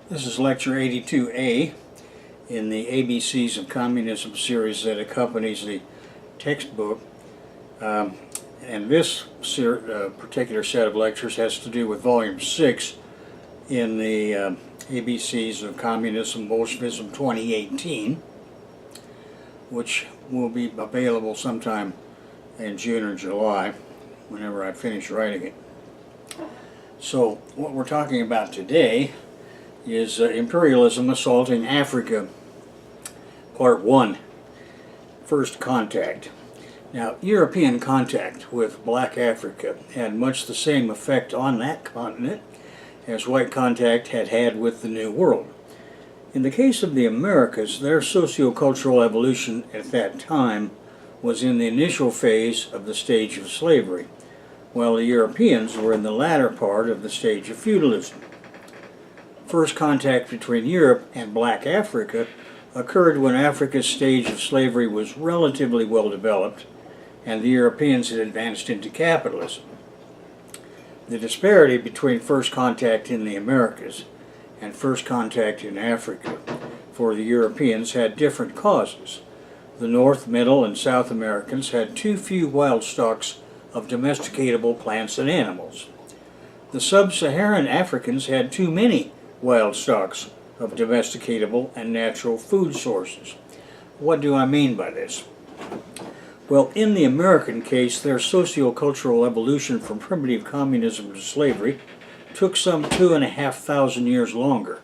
This is lecture 82A in the ABCs of Communism series that accompanies the textbook. And this particular set of lectures has to do with volume 6 in the ABCs of Communism, Bolshevism 2018, which will be available sometime in June or July, whenever I finish writing it. So what we're talking about today is Imperialism Assaulting Africa, Part 1, First Contact. Now, European contact with Black Africa had much the same effect on that continent as white contact had had with the New World. In the case of the Americas, their sociocultural evolution at that time was in the initial phase of the stage of slavery, while the Europeans were in the latter part of the stage of feudalism. First contact between Europe and Black Africa occurred when Africa's stage of slavery was relatively well developed and the Europeans had advanced into capitalism. The disparity between first contact in the Americas and first contact in Africa for the Europeans had different causes. The North, Middle, and South Americans had too few wild stocks of domesticatable plants and animals. The sub-Saharan Africans had too many wild stocks of domesticatable and natural food sources. What do I mean by this? Well, in the American case, their sociocultural evolution from primitive communism to slavery took some 2,500 years longer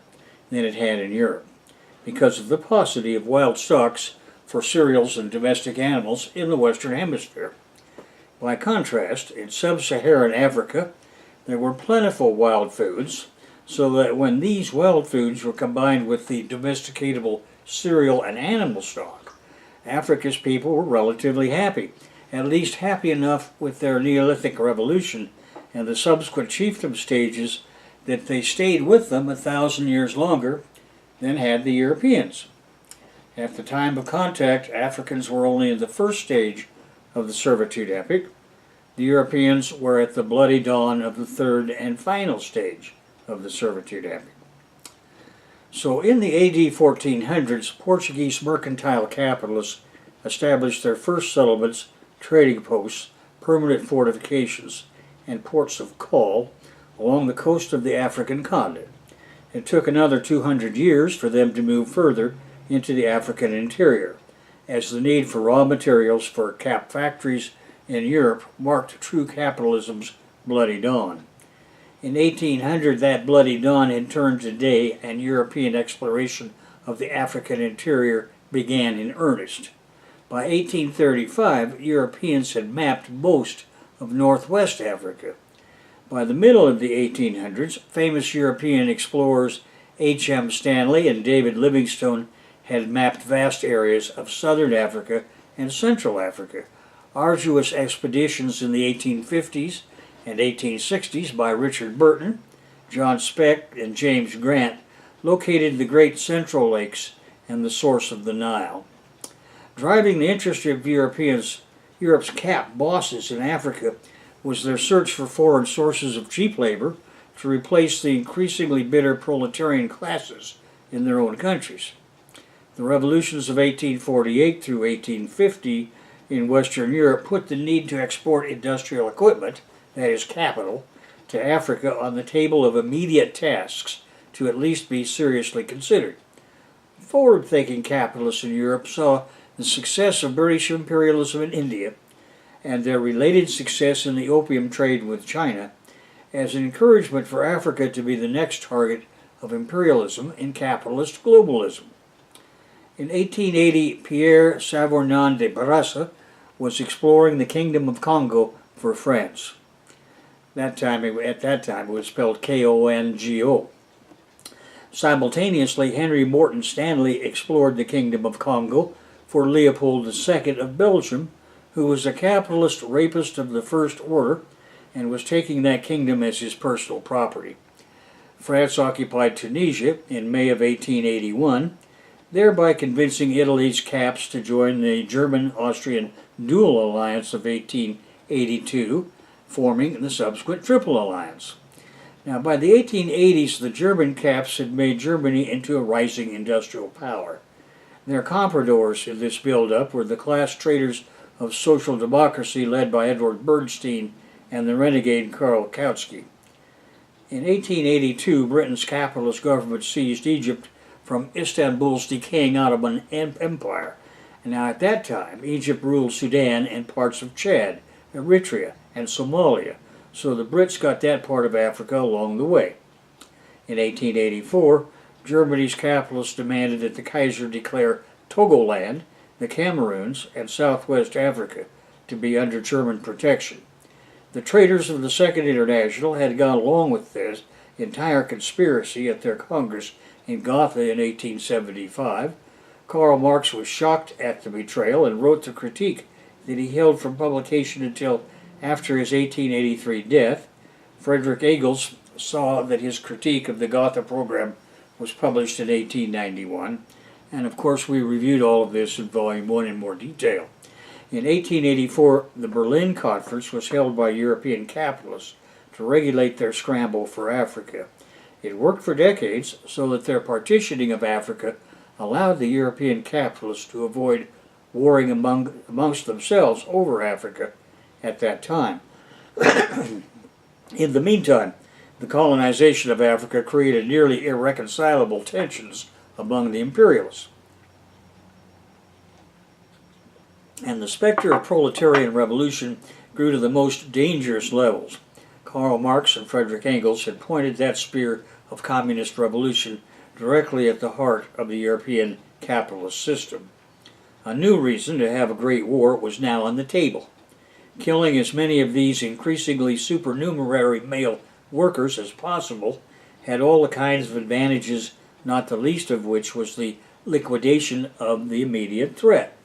than it had in Europe, because of the paucity of wild stocks for cereals and domestic animals in the Western Hemisphere. By contrast, in sub-Saharan Africa, there were plentiful wild foods, so that when these wild foods were combined with the domesticatable cereal and animal stock, Africa's people were relatively happy, at least happy enough with their Neolithic revolution and the subsequent chiefdom stages that they stayed with them 1,000 years longer than had the Europeans. At the time of contact, Africans were only in the first stage of the servitude epoch. The Europeans were at the bloody dawn of the third and final stage of the servitude epoch. So in the AD 1400s, Portuguese mercantile capitalists established their first settlements, trading posts, permanent fortifications, and ports of call along the coast of the African continent. It took another 200 years for them to move further into the African interior, as the need for raw materials for cap factories in Europe marked true capitalism's bloody dawn. In 1800, that bloody dawn had turned to day, and European exploration of the African interior began in earnest. By 1835, Europeans had mapped most of northwest Africa. By the middle of the 1800s, famous European explorers H.M. Stanley and David Livingstone had mapped vast areas of southern Africa and central Africa. Arduous expeditions in the 1850s and 1860s by Richard Burton, John Speck, and James Grant located the great central lakes and the source of the Nile. Driving the interest of Europe's cap bosses in Africa was their search for foreign sources of cheap labor to replace the increasingly bitter proletarian classes in their own countries. The revolutions of 1848 through 1850 in Western Europe put the need to export industrial equipment, that is capital, to Africa on the table of immediate tasks to at least be seriously considered. Forward-thinking capitalists in Europe saw the success of British imperialism in India and their related success in the opium trade with China as an encouragement for Africa to be the next target of imperialism in capitalist globalism. In 1880, Pierre Savorgnan de Barassa was exploring the Kingdom of Congo for France. At that time, it was spelled Kongo. Simultaneously, Henry Morton Stanley explored the Kingdom of Congo for Leopold II of Belgium, who was a capitalist rapist of the First Order and was taking that kingdom as his personal property. France occupied Tunisia in May of 1881, thereby convincing Italy's caps to join the German-Austrian dual alliance of 1882, forming the subsequent Triple Alliance. Now, by the 1880s, the German caps had made Germany into a rising industrial power. Their compradors in this build-up were the class traders of social democracy led by Edward Bernstein and the renegade Karl Kautsky. In 1882, Britain's capitalist government seized Egypt from Istanbul's decaying Ottoman Empire. And now at that time, Egypt ruled Sudan and parts of Chad, Eritrea, and Somalia, so the Brits got that part of Africa along the way. In 1884, Germany's capitalists demanded that the Kaiser declare Togoland, the Cameroons, and Southwest Africa to be under German protection. The traders of the Second International had gone along with this entire conspiracy at their Congress in Gotha in 1875. Karl Marx was shocked at the betrayal and wrote the critique that he held from publication until after his 1883 death. Friedrich Engels saw that his critique of the Gotha program was published in 1891, and of course we reviewed all of this in Volume 1 in more detail. In 1884, the Berlin Conference was held by European capitalists to regulate their scramble for Africa. It worked for decades so that their partitioning of Africa allowed the European capitalists to avoid warring amongst themselves over Africa at that time. In the meantime, the colonization of Africa created nearly irreconcilable tensions among the imperialists. And the specter of proletarian revolution grew to the most dangerous levels. Karl Marx and Friedrich Engels had pointed that spear of communist revolution directly at the heart of the European capitalist system. A new reason to have a great war was now on the table. Killing as many of these increasingly supernumerary male workers as possible had all the kinds of advantages, not the least of which was the liquidation of the immediate threat.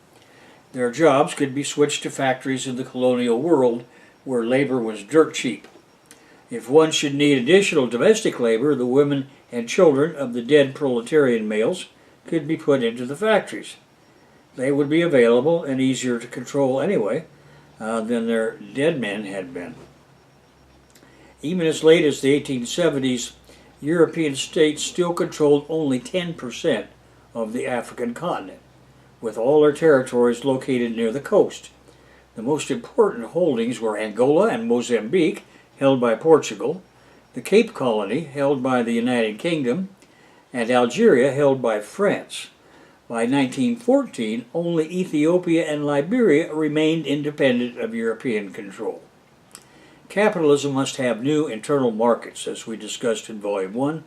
Their jobs could be switched to factories in the colonial world where labor was dirt cheap. If one should need additional domestic labor, the women and children of the dead proletarian males could be put into the factories. They would be available and easier to control anyway than their dead men had been. Even as late as the 1870s, European states still controlled only 10% of the African continent, with all their territories located near the coast. The most important holdings were Angola and Mozambique, held by Portugal, the Cape Colony, held by the United Kingdom, and Algeria, held by France. By 1914, only Ethiopia and Liberia remained independent of European control. Capitalism must have new internal markets, as we discussed in Volume 1.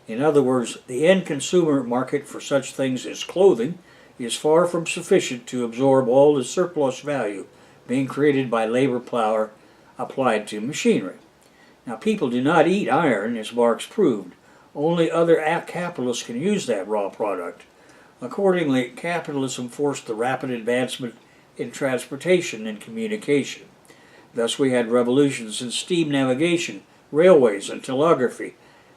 In other words, the end consumer market for such things as clothing is far from sufficient to absorb all the surplus value being created by labor power applied to machinery. Now, people do not eat iron, as Marx proved. Only other capitalists can use that raw product. Accordingly, capitalism forced the rapid advancement in transportation and communication. Thus we had revolutions in steam navigation, railways, and telegraphy.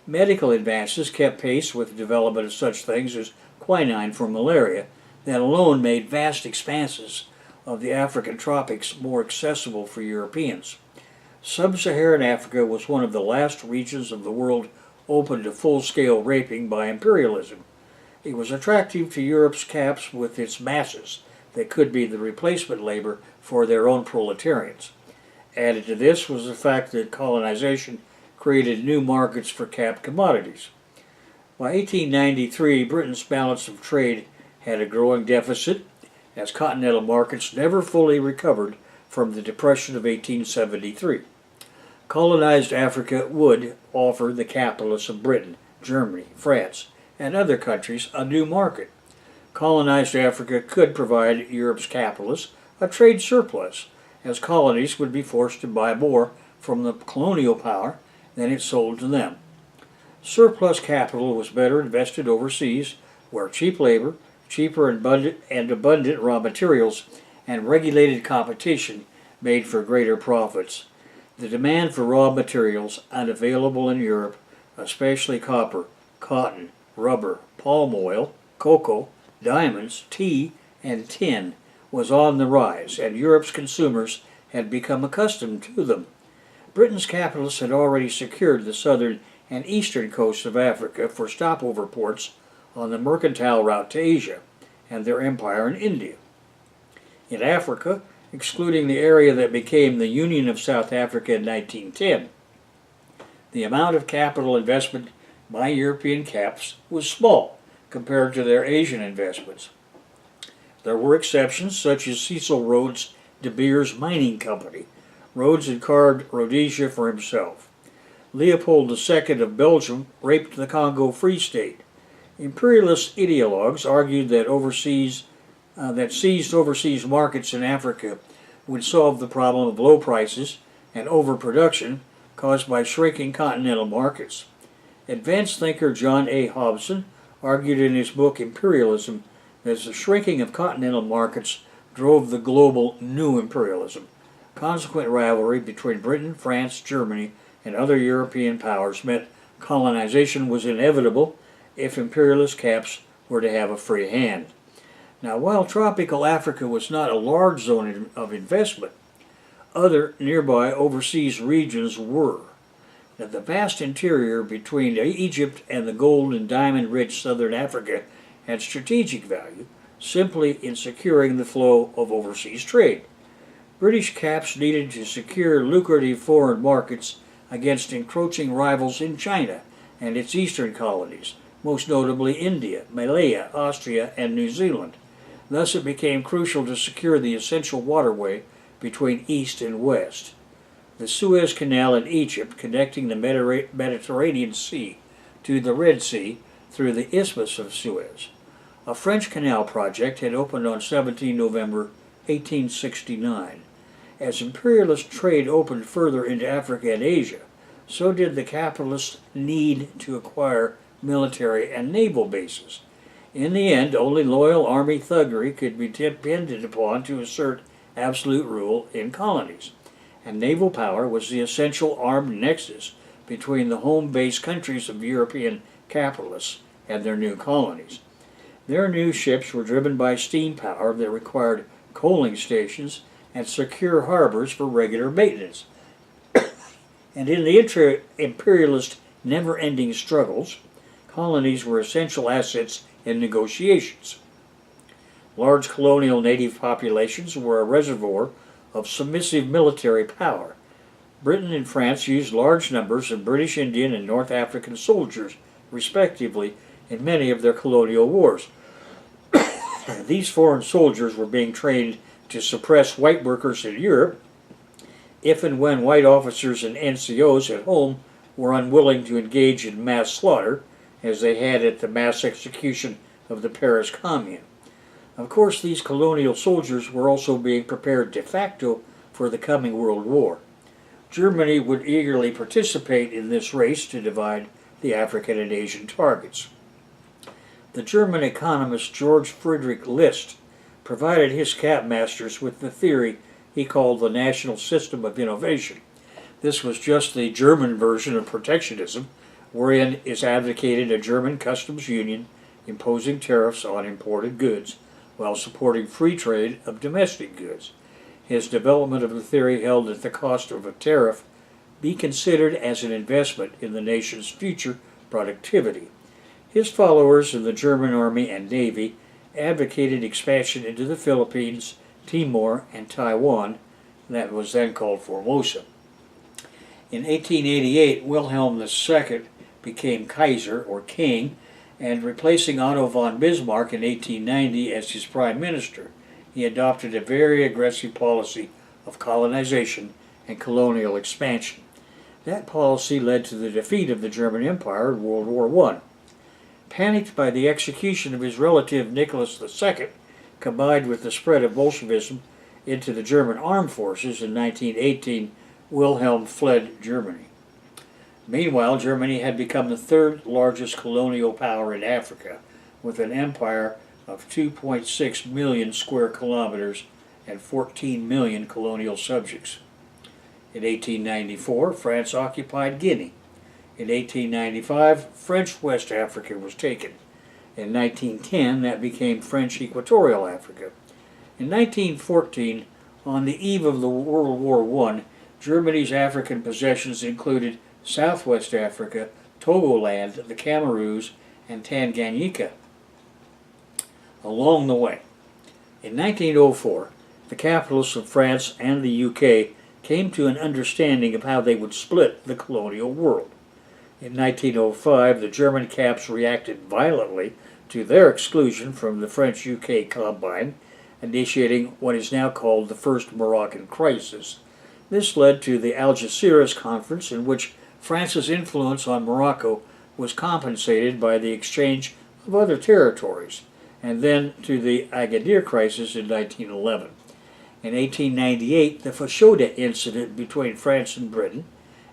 Medical advances kept pace with the development of such things as quinine for malaria, that alone made vast expanses of the African tropics more accessible for Europeans. Sub-Saharan Africa was one of the last regions of the world open to full-scale raping by imperialism. It was attractive to Europe's caps with its masses that could be the replacement labor for their own proletarians. Added to this was the fact that colonization created new markets for cap commodities. By 1893, Britain's balance of trade had a growing deficit, as continental markets never fully recovered from the Depression of 1873. Colonized Africa would offer the capitalists of Britain, Germany, France, and other countries a new market. Colonized Africa could provide Europe's capitalists a trade surplus, as colonies would be forced to buy more from the colonial power than it sold to them. Surplus capital was better invested overseas, where cheap labor, cheaper and abundant raw materials, and regulated competition made for greater profits. The demand for raw materials unavailable in Europe, especially copper, cotton, rubber, palm oil, cocoa, diamonds, tea, and tin, was on the rise, and Europe's consumers had become accustomed to them. Britain's capitalists had already secured the southern and eastern coasts of Africa for stopover ports on the mercantile route to Asia and their empire in India. In Africa, excluding the area that became the Union of South Africa in 1910, the amount of capital investment by European caps was small compared to their Asian investments. There were exceptions, such as Cecil Rhodes de Beers Mining Company. Rhodes had carved Rhodesia for himself. Leopold II of Belgium raped the Congo Free State. Imperialist ideologues argued that seized overseas markets in Africa would solve the problem of low prices and overproduction caused by shrinking continental markets. Advanced thinker John A. Hobson argued in his book Imperialism that the shrinking of continental markets drove the global new imperialism. Consequent rivalry between Britain, France, Germany, and other European powers meant colonization was inevitable if imperialist caps were to have a free hand. Now, while tropical Africa was not a large zone of investment, other nearby overseas regions were. Now, the vast interior between Egypt and the gold and diamond-rich southern Africa had strategic value simply in securing the flow of overseas trade. British caps needed to secure lucrative foreign markets against encroaching rivals in China and its eastern colonies, most notably India, Malaya, Austria, and New Zealand. Thus it became crucial to secure the essential waterway between East and West. The Suez Canal in Egypt, connecting the Mediterranean Sea to the Red Sea through the Isthmus of Suez. A French canal project had opened on 17 November 1869. As imperialist trade opened further into Africa and Asia, so did the capitalists' need to acquire military and naval bases. In the end, only loyal army thuggery could be depended upon to assert absolute rule in colonies, and naval power was the essential armed nexus between the home-based countries of European capitalists and their new colonies. Their new ships were driven by steam power that required coaling stations and secure harbors for regular maintenance. And in the intra-imperialist never-ending struggles, colonies were essential assets in negotiations. Large colonial native populations were a reservoir of submissive military power. Britain and France used large numbers of British Indian and North African soldiers, respectively, in many of their colonial wars. These foreign soldiers were being trained to suppress white workers in Europe if and when white officers and NCOs at home were unwilling to engage in mass slaughter, as they had at the mass execution of the Paris Commune. Of course, these colonial soldiers were also being prepared de facto for the coming World War. Germany would eagerly participate in this race to divide the African and Asian targets. The German economist George Friedrich List provided his capmasters with the theory he called the National System of Innovation. This was just the German version of protectionism, wherein is advocated a German customs union imposing tariffs on imported goods while supporting free trade of domestic goods. His development of the theory held that the cost of a tariff be considered as an investment in the nation's future productivity. His followers in the German Army and Navy advocated expansion into the Philippines, Timor, and Taiwan, that was then called Formosa. In 1888, Wilhelm II became Kaiser, or king, and replacing Otto von Bismarck in 1890 as his prime minister, he adopted a very aggressive policy of colonization and colonial expansion. That policy led to the defeat of the German Empire in World War I. Panicked by the execution of his relative Nicholas II, combined with the spread of Bolshevism into the German armed forces in 1918, Wilhelm fled Germany. Meanwhile, Germany had become the third largest colonial power in Africa, with an empire of 2.6 million square kilometers and 14 million colonial subjects. In 1894, France occupied Guinea. In 1895, French West Africa was taken. In 1910, that became French Equatorial Africa. In 1914, on the eve of the World War I, Germany's African possessions included Southwest Africa, Togoland, the Cameroons, and Tanganyika. Along the way, in 1904, the capitalists of France and the UK came to an understanding of how they would split the colonial world. In 1905, the German caps reacted violently to their exclusion from the French-UK combine, initiating what is now called the First Moroccan Crisis. This led to the Algeciras Conference, in which France's influence on Morocco was compensated by the exchange of other territories, and then to the Agadir Crisis in 1911. In 1898, the Fashoda incident between France and Britain,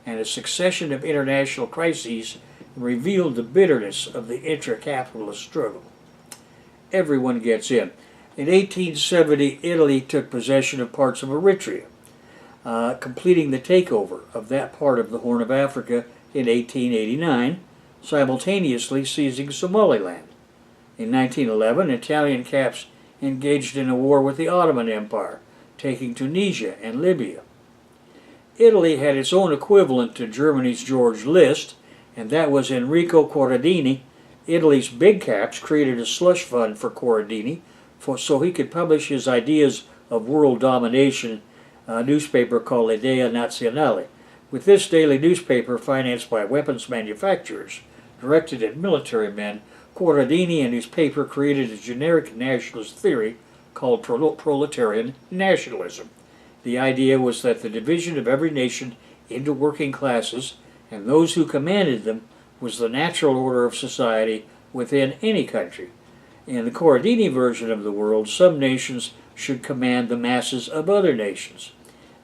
and a succession of international crises revealed the bitterness of the intra-capitalist struggle. Everyone gets in. In 1870, Italy took possession of parts of Eritrea, completing the takeover of that part of the Horn of Africa in 1889, simultaneously seizing Somaliland. In 1911, Italian caps engaged in a war with the Ottoman Empire, taking Tunisia and Libya. Italy had its own equivalent to Germany's George List, and that was Enrico Corradini. Italy's big caps created a slush fund for Corradini so he could publish his ideas of world domination, a newspaper called Idea Nazionale. With this daily newspaper, financed by weapons manufacturers, directed at military men, Corradini and his paper created a generic nationalist theory called proletarian nationalism. The idea was that the division of every nation into working classes, and those who commanded them, was the natural order of society within any country. In the Corradini version of the world, some nations should command the masses of other nations.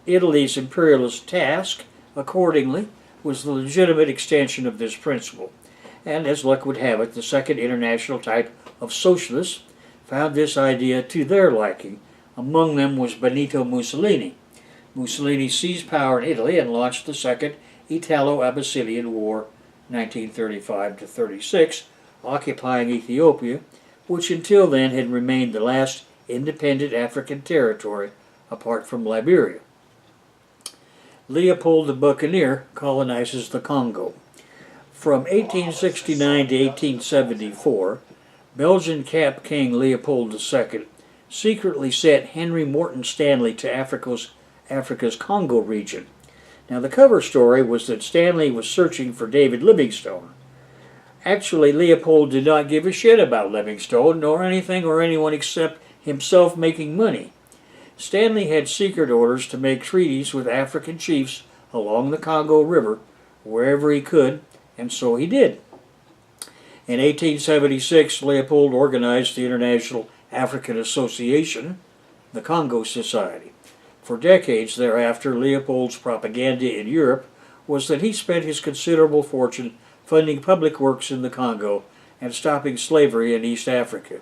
Italy's imperialist task, accordingly, was the legitimate extension of this principle. And as luck would have it, the second international type of socialists found this idea to their liking. Among them was Benito Mussolini. Mussolini seized power in Italy and launched the Second Italo-Abyssinian War, 1935-36, occupying Ethiopia, which until then had remained the last independent African territory apart from Liberia. Leopold the Buccaneer colonizes the Congo. From 1869 to 1874, Belgian cap king Leopold II secretly sent Henry Morton Stanley to Africa's Congo region. Now, the cover story was that Stanley was searching for David Livingstone. Actually, Leopold did not give a shit about Livingstone, nor anything or anyone except himself making money. Stanley had secret orders to make treaties with African chiefs along the Congo River wherever he could, and so he did. In 1876, Leopold organized the International African Association, the Congo Society. For decades thereafter, Leopold's propaganda in Europe was that he spent his considerable fortune funding public works in the Congo and stopping slavery in East Africa.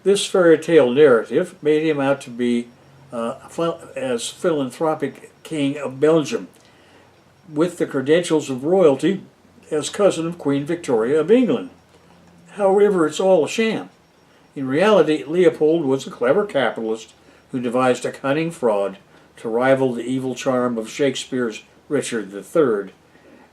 This fairy tale narrative made him out to be as philanthropic king of Belgium, with the credentials of royalty as cousin of Queen Victoria of England. However, it's all a sham. In reality, Leopold was a clever capitalist who devised a cunning fraud to rival the evil charm of Shakespeare's Richard III.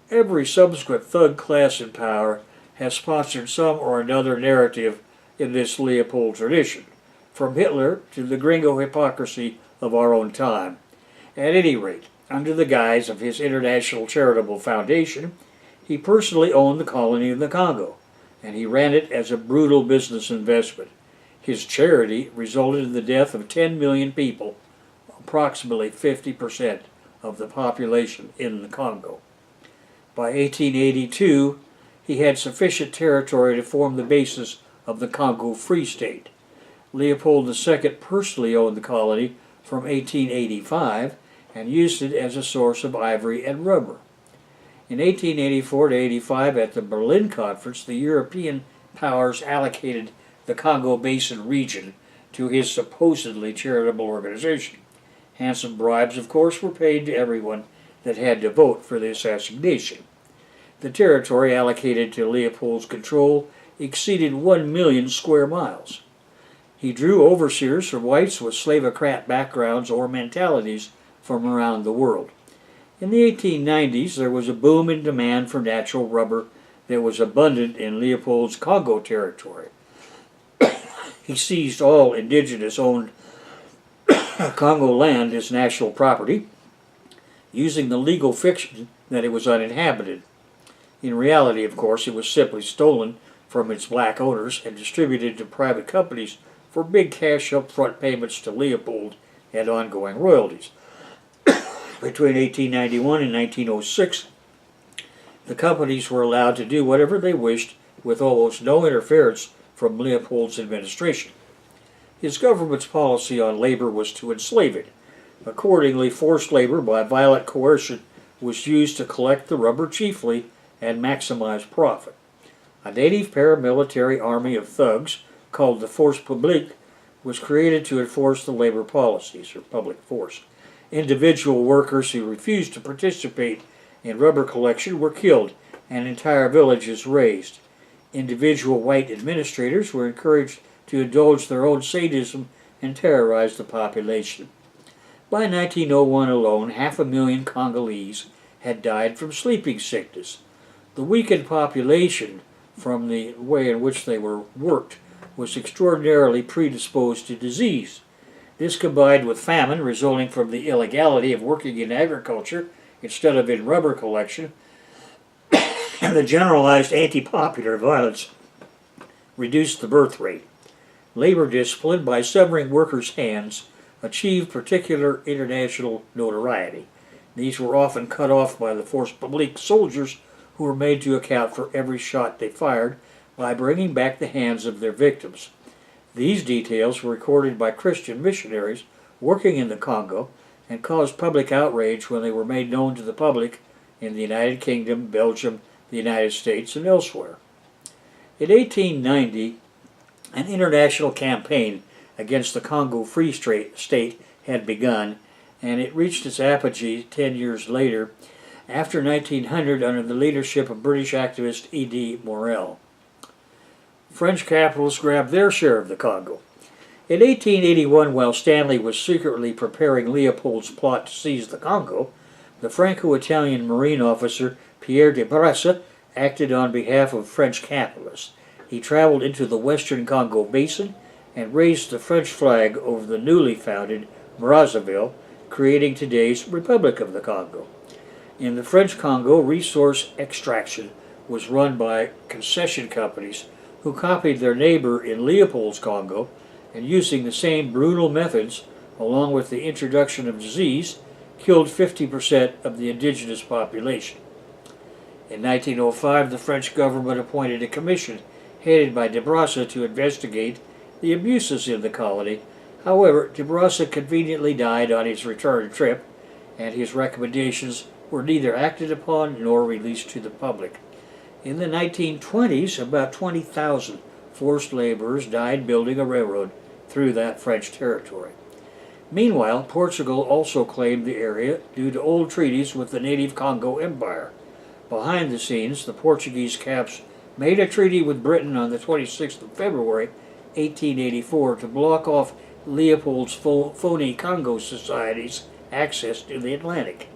Every subsequent thug class in power has sponsored some or another narrative in this Leopold tradition, from Hitler to the gringo hypocrisy of our own time. At any rate, under the guise of his International Charitable Foundation, he personally owned the colony of the Congo, and he ran it as a brutal business investment. His charity resulted in the death of 10 million people, approximately 50% of the population in the Congo. By 1882, he had sufficient territory to form the basis of the Congo Free State. Leopold II personally owned the colony from 1885 and used it as a source of ivory and rubber. In 1884 to 85, at the Berlin Conference, the European powers allocated the Congo Basin region to his supposedly charitable organization. Handsome bribes, of course, were paid to everyone that had to vote for this assignation. The territory allocated to Leopold's control exceeded 1 million square miles. He drew overseers from whites with slavocrat backgrounds or mentalities from around the world. In the 1890s, there was a boom in demand for natural rubber that was abundant in Leopold's Congo territory. He seized all indigenous-owned Congo land as national property, using the legal fiction that it was uninhabited. In reality, of course, it was simply stolen from its black owners and distributed to private companies for big cash upfront payments to Leopold and ongoing royalties. Between 1891 and 1906, the companies were allowed to do whatever they wished with almost no interference from Leopold's administration. His government's policy on labor was to enslave it. Accordingly, forced labor by violent coercion was used to collect the rubber chiefly and maximize profit. A native paramilitary army of thugs called the Force Publique was created to enforce the labor policies, or public force. Individual workers who refused to participate in rubber collection were killed and entire villages razed. Individual white administrators were encouraged to indulge their own sadism and terrorize the population. By 1901 alone, 500,000 Congolese had died from sleeping sickness. The weakened population, from the way in which they were worked, was extraordinarily predisposed to disease. This, combined with famine resulting from the illegality of working in agriculture instead of in rubber collection, and the generalized anti-popular violence, reduced the birth rate. Labor discipline, by severing workers' hands, achieved particular international notoriety. These were often cut off by the Force Publique soldiers, who were made to account for every shot they fired by bringing back the hands of their victims. These details were recorded by Christian missionaries working in the Congo and caused public outrage when they were made known to the public in the United Kingdom, Belgium, the United States, and elsewhere. In 1890, an international campaign against the Congo Free State had begun, and it reached its apogee 10 years later, after 1900, under the leadership of British activist E.D. Morel. French capitalists grabbed their share of the Congo. In 1881, while Stanley was secretly preparing Leopold's plot to seize the Congo, the Franco-Italian marine officer Pierre de Brasse acted on behalf of French capitalists. He traveled into the western Congo basin and raised the French flag over the newly founded Brazzaville, creating today's Republic of the Congo. In the French Congo, resource extraction was run by concession companies who copied their neighbor in Leopold's Congo, and using the same brutal methods, along with the introduction of disease, killed 50% of the indigenous population. In 1905, the French government appointed a commission headed by de Brasse to investigate the abuses in the colony. However, de Brasse conveniently died on his return trip, and his recommendations were neither acted upon nor released to the public. In the 1920s, about 20,000 forced laborers died building a railroad through that French territory. Meanwhile, Portugal also claimed the area due to old treaties with the native Congo Empire. Behind the scenes, the Portuguese caps made a treaty with Britain on the 26th of February, 1884, to block off Leopold's phony Congo society's access to the Atlantic.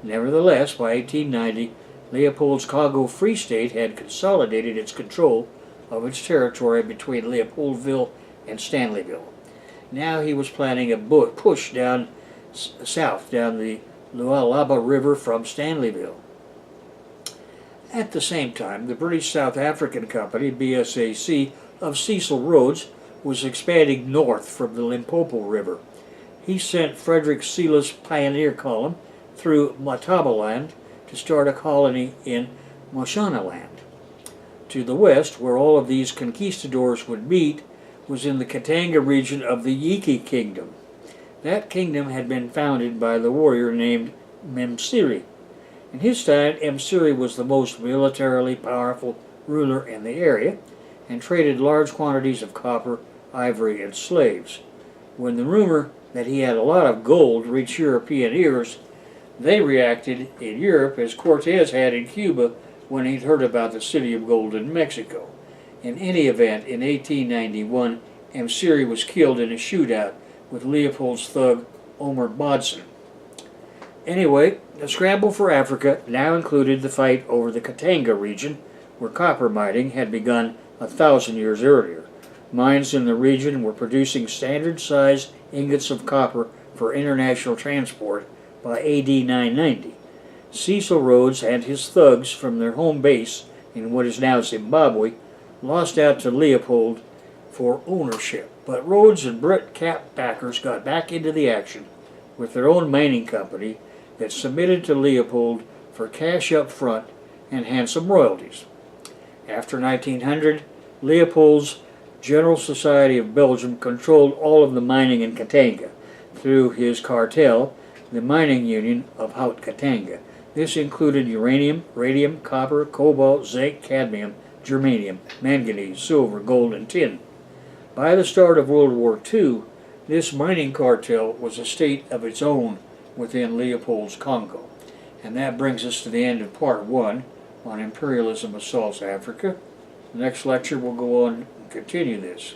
Nevertheless, by 1890, Leopold's Congo Free State had consolidated its control of its territory between Leopoldville and Stanleyville. Now he was planning a push down south, down the Lualaba River from Stanleyville. At the same time, the British South African Company, BSAC, of Cecil Rhodes was expanding north from the Limpopo River. He sent Frederick Seala's pioneer column through Matabaland to start a colony in Mashonaland. To the west, where all of these conquistadors would meet, was in the Katanga region of the Yiki Kingdom. That kingdom had been founded by the warrior named Msiri. In his time, Msiri was the most militarily powerful ruler in the area and traded large quantities of copper, ivory, and slaves. When the rumor that he had a lot of gold reached European ears, they reacted in Europe as Cortez had in Cuba when he'd heard about the City of Gold in Mexico. In any event, in 1891, Msiri was killed in a shootout with Leopold's thug Omer Bodson. Anyway, the scramble for Africa now included the fight over the Katanga region, where copper mining had begun 1,000 years earlier. Mines in the region were producing standard-sized ingots of copper for international transport by AD 990. Cecil Rhodes and his thugs from their home base in what is now Zimbabwe lost out to Leopold for ownership, but Rhodes and Brit Cap backers got back into the action with their own mining company that submitted to Leopold for cash up front and handsome royalties. After 1900, Leopold's General Society of Belgium controlled all of the mining in Katanga through his cartel, the Mining Union of Haut-Katanga. This included uranium, radium, copper, cobalt, zinc, cadmium, germanium, manganese, silver, gold, and tin. By the start of World War II, this mining cartel was a state of its own within Leopold's Congo. And that brings us to the end of Part 1 on Imperialism Assaults Africa. The next lecture will go on and continue this.